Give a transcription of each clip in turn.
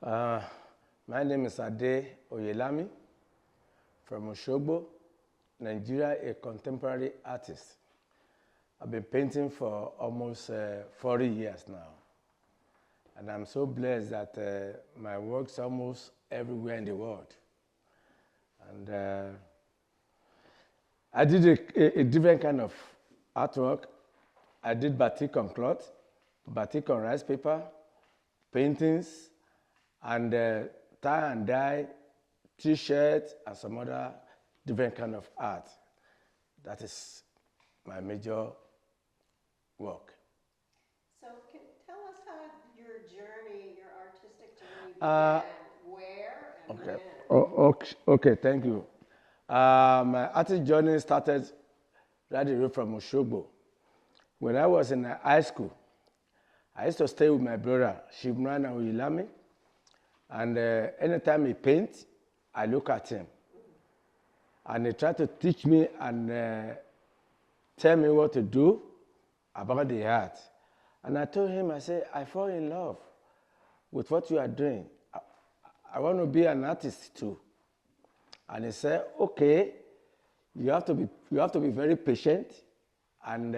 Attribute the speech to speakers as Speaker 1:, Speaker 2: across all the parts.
Speaker 1: Uh, my name is Ade Oyelami from Oshogbo, Nigeria, a contemporary artist. I've been painting for almost 40 years now. And I'm so blessed that my work's almost everywhere in the world. And I did a different kind of artwork. I did batik on cloth, batik on rice paper, paintings, and tie and dye, t-shirts, and some other different kind of art. That is my major work.
Speaker 2: So tell us how your journey, your artistic journey began, where and
Speaker 1: Okay.
Speaker 2: when.
Speaker 1: Okay, thank you. My artist journey started right away from Oshogbo. When I was in high school, I used to stay with my brother, Ade Oyelami, and anytime he paints, I look at him. And he tried to teach me and tell me what to do about the art. And I told him, I said, I fall in love with what you are doing. I want to be an artist too. And he said, okay, you have to be very patient and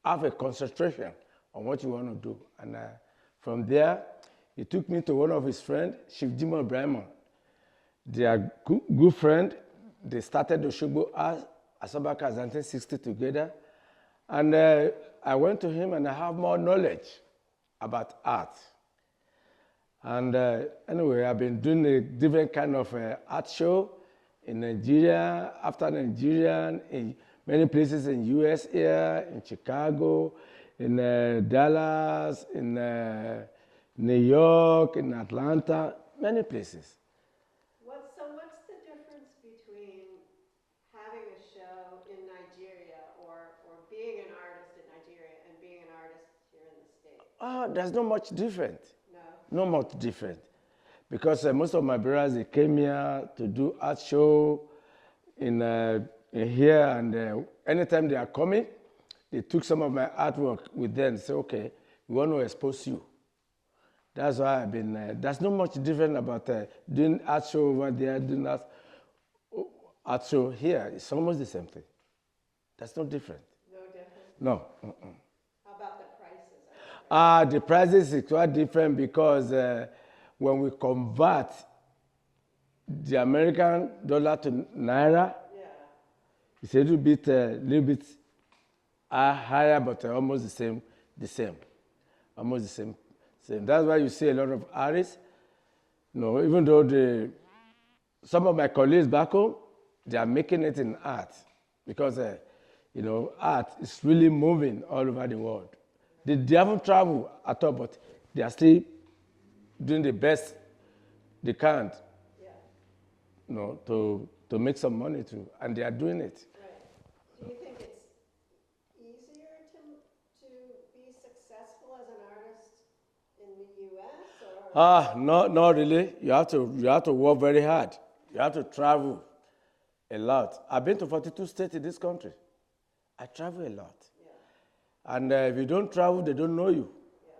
Speaker 1: have a concentration on what you want to do. And from there, he took me to one of his friends, Chief Jimo Brahman. They are good friends. They started Oshogbo Asabaka as 1960 together. And I went to him and I have more knowledge about art. And anyway, I've been doing a different kind of art show in Nigeria, after Nigeria, in many places in US here, in Chicago, in Dallas, in New York, in Atlanta, many places.
Speaker 2: So what's the difference between having a show in Nigeria or being an artist in Nigeria and being an artist here in the States?
Speaker 1: There's not much different.
Speaker 2: No?
Speaker 1: Not much different. Because most of my brothers, they came here to do art show in here, and anytime they are coming, they took some of my artwork with them and say, okay, we want to expose you. That's why I've been, there's not much different about doing art show over there, doing art show here. It's almost the same thing. That's not different.
Speaker 2: No different?
Speaker 1: No.
Speaker 2: How about the prices?
Speaker 1: The prices is quite different because when we convert the American dollar to naira,
Speaker 2: Yeah.
Speaker 1: it's a little bit higher, but almost the same, almost the same. That's why you see a lot of artists. Even though some of my colleagues back home, they are making it in art because art is really moving all over the world. They haven't traveled at all, but they are still doing the best they can,
Speaker 2: Yeah.
Speaker 1: to make some money too, and they are doing it.
Speaker 2: Right. Do you think it's easier to be successful as an artist in the U.S. or?
Speaker 1: Not really. You have to work very hard. You have to travel a lot. I've been to 42 states in this country. I travel a lot.
Speaker 2: Yeah.
Speaker 1: And if you don't travel, they don't know you.
Speaker 2: Yeah.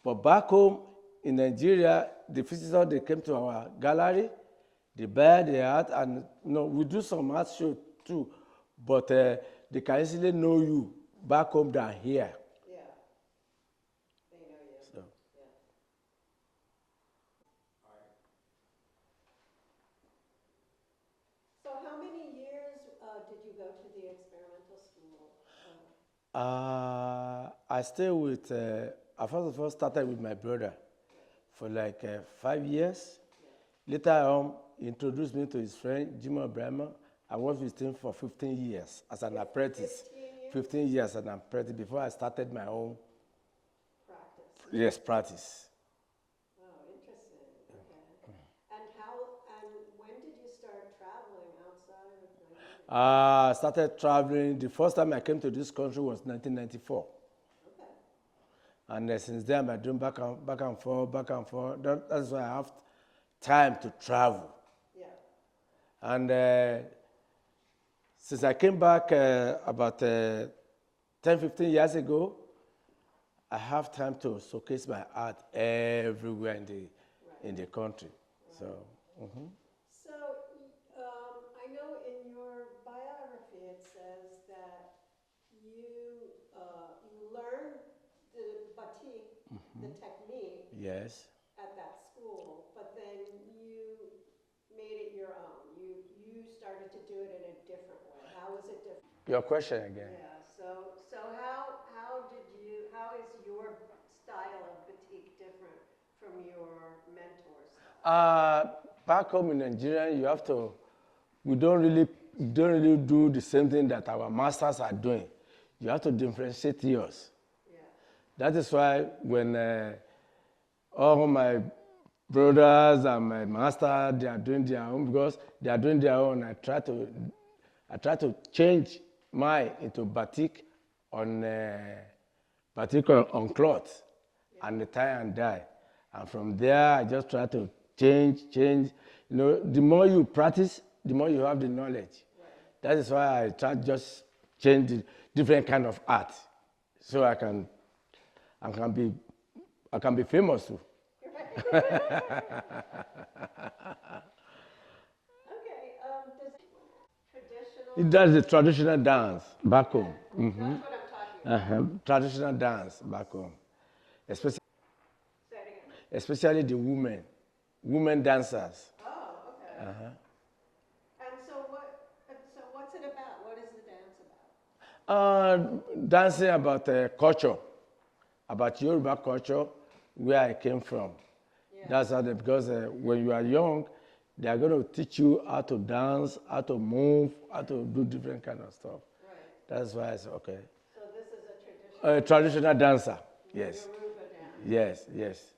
Speaker 1: But back home in Nigeria, the visitors, they came to our gallery, they buy the art, and we do some art show too, but they can easily know you back home than here.
Speaker 2: Yeah. They know you.
Speaker 1: So.
Speaker 2: Yeah. So how many years did you go to the experimental school?
Speaker 1: I stay with, I first of all started with my brother for like 5 years. Later on, he introduced me to his friend, Jimo Brahman. I worked with him for 15 years as an apprentice.
Speaker 2: 15 years?
Speaker 1: 15 years as an apprentice before I started my own
Speaker 2: Practice.
Speaker 1: practice.
Speaker 2: Oh, interesting. Okay. And when did you start traveling outside of Nigeria?
Speaker 1: I started traveling. The first time I came to this country was 1994.
Speaker 2: Okay.
Speaker 1: And since then, I've been doing back and forth. That's why I have time to travel.
Speaker 2: Yeah.
Speaker 1: And since I came back about 10, 15 years ago, I have time to showcase my art everywhere in the country. So. Mm-hmm.
Speaker 2: So, I know in your biography it says that you learned the batik, the technique,
Speaker 1: Yes.
Speaker 2: at that school, but then you made it your own. You started to do it in a different way. How was it different?
Speaker 1: Your question again.
Speaker 2: Yeah. So how is your style of batik different from your mentor's style?
Speaker 1: Back home in Nigeria, we don't really do the same thing that our masters are doing. You have to differentiate yours.
Speaker 2: Yeah.
Speaker 1: That is why when all my brothers and my master, they are doing their own, because they are doing their own, I try to change mine into batik on cloth, yeah, and the tie and dye. And from there, I just try to change. You know, the more you practice, the more you have the knowledge. Right. That is why I try to just change the different kind of art, so I can be famous too.
Speaker 2: Okay. Traditional.
Speaker 1: It does the traditional dance back home.
Speaker 2: Yeah, mm-hmm. That's what I'm talking about.
Speaker 1: Traditional dance back home, especially.
Speaker 2: Say it again.
Speaker 1: Especially the women dancers.
Speaker 2: Oh, okay. And so what's it about? What is the dance about?
Speaker 1: Dancing about culture, about Yoruba culture, where I came from. Yeah. That's how because when you are young, they are going to teach you how to dance, how to move, how to do different kind of stuff. Right. That's why I said, okay.
Speaker 2: So this is a
Speaker 1: traditional dancer. Yes.
Speaker 2: Yoruba dance.
Speaker 1: Yes, yes.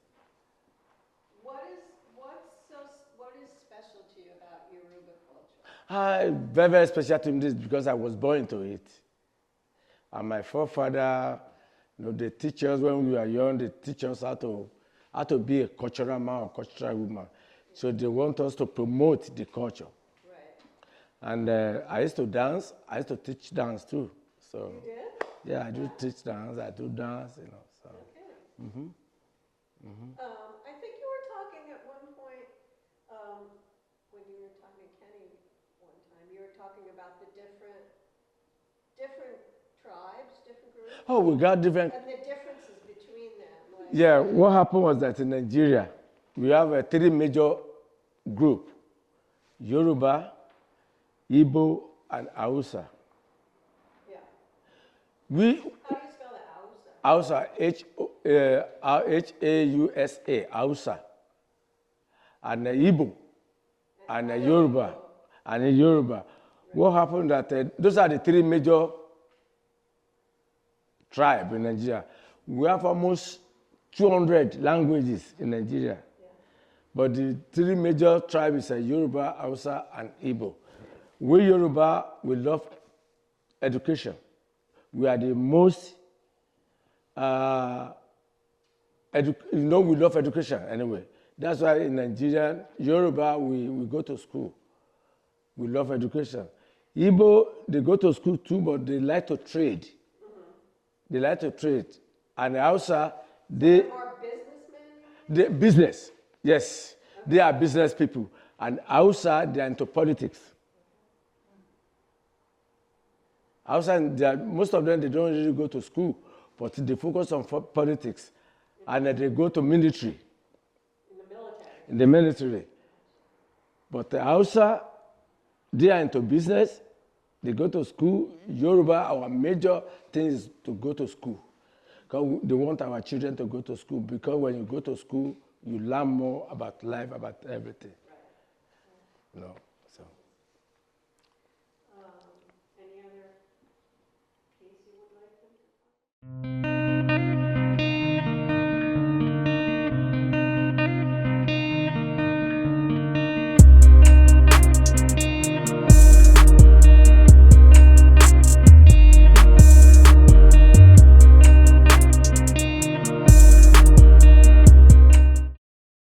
Speaker 2: What is special to you about Yoruba culture?
Speaker 1: Very, very special to me because I was born into it. And my forefather, they teach us when we were young, they teach us how to be a cultural man or cultural woman. So they want us to promote the culture. Right. And I used to dance. I used to teach dance too. So.
Speaker 2: You did?
Speaker 1: Yeah, I do teach dance. I do dance. So.
Speaker 2: Okay.
Speaker 1: Mm-hmm.
Speaker 2: Mm-hmm. I think you were talking at one point when you were talking to Kenny one time. You were talking about the different tribes, different groups.
Speaker 1: Oh, we got different.
Speaker 2: And the differences between them. Like,
Speaker 1: yeah, what happened was that in Nigeria, we have three major groups: Yoruba, Igbo, and Hausa.
Speaker 2: Yeah.
Speaker 1: How do you
Speaker 2: spell the Hausa?
Speaker 1: Hausa, H-A-U-S-A, Hausa. And Igbo, and Yoruba. And Yoruba. Right. What happened that those are the three major tribes in Nigeria. We have almost 200 languages in Nigeria. Yeah. But the three major tribes are Yoruba, Hausa, and Igbo. We Yoruba, we love education. We are the most, we love education anyway. That's why in Nigeria, Yoruba, we go to school. We love education. Igbo, they go to school too, but they like to trade. Mm-hmm. They like to trade. And Hausa, they
Speaker 2: are businessmen?
Speaker 1: They business, yes. Okay. They are business people. And Hausa, they are into politics. Hausa, most of them, they don't really go to school, but they focus on politics. And they go to military.
Speaker 2: In the military.
Speaker 1: In the military. But the Hausa, they are into business. They go to school. Yoruba, our major thing is to go to school. Because they want our children to go to school. Because when you go to school, you learn more about life, about everything. Right.